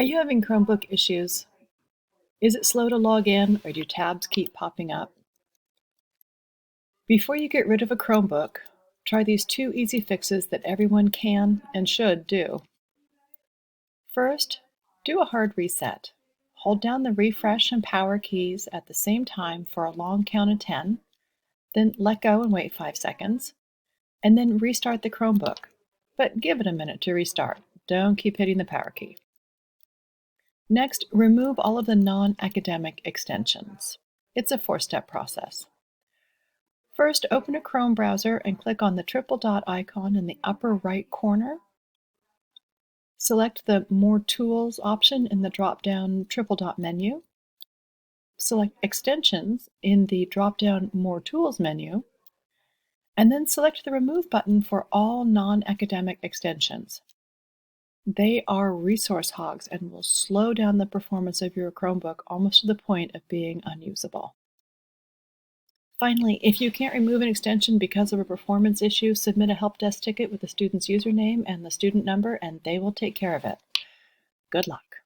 Are you having Chromebook issues? Is it slow to log in, or do tabs keep popping up? Before you get rid of a Chromebook, try these 2 easy fixes that everyone can and should do. First, do a hard reset. Hold down the refresh and power keys at the same time for a long count of 10, then let go and wait 5 seconds, and then restart the Chromebook. But give it a minute to restart. Don't keep hitting the power key. Next, remove all of the non-academic extensions. It's a 4-step process. First, open a Chrome browser and click on the triple dot icon in the upper right corner. Select the More Tools option in the drop-down triple dot menu. Select Extensions in the drop-down More Tools menu, and then select the Remove button for all non-academic extensions. They are resource hogs and will slow down the performance of your Chromebook almost to the point of being unusable. Finally, if you can't remove an extension because of a performance issue, submit a help desk ticket with the student's username and the student number, and they will take care of it. Good luck.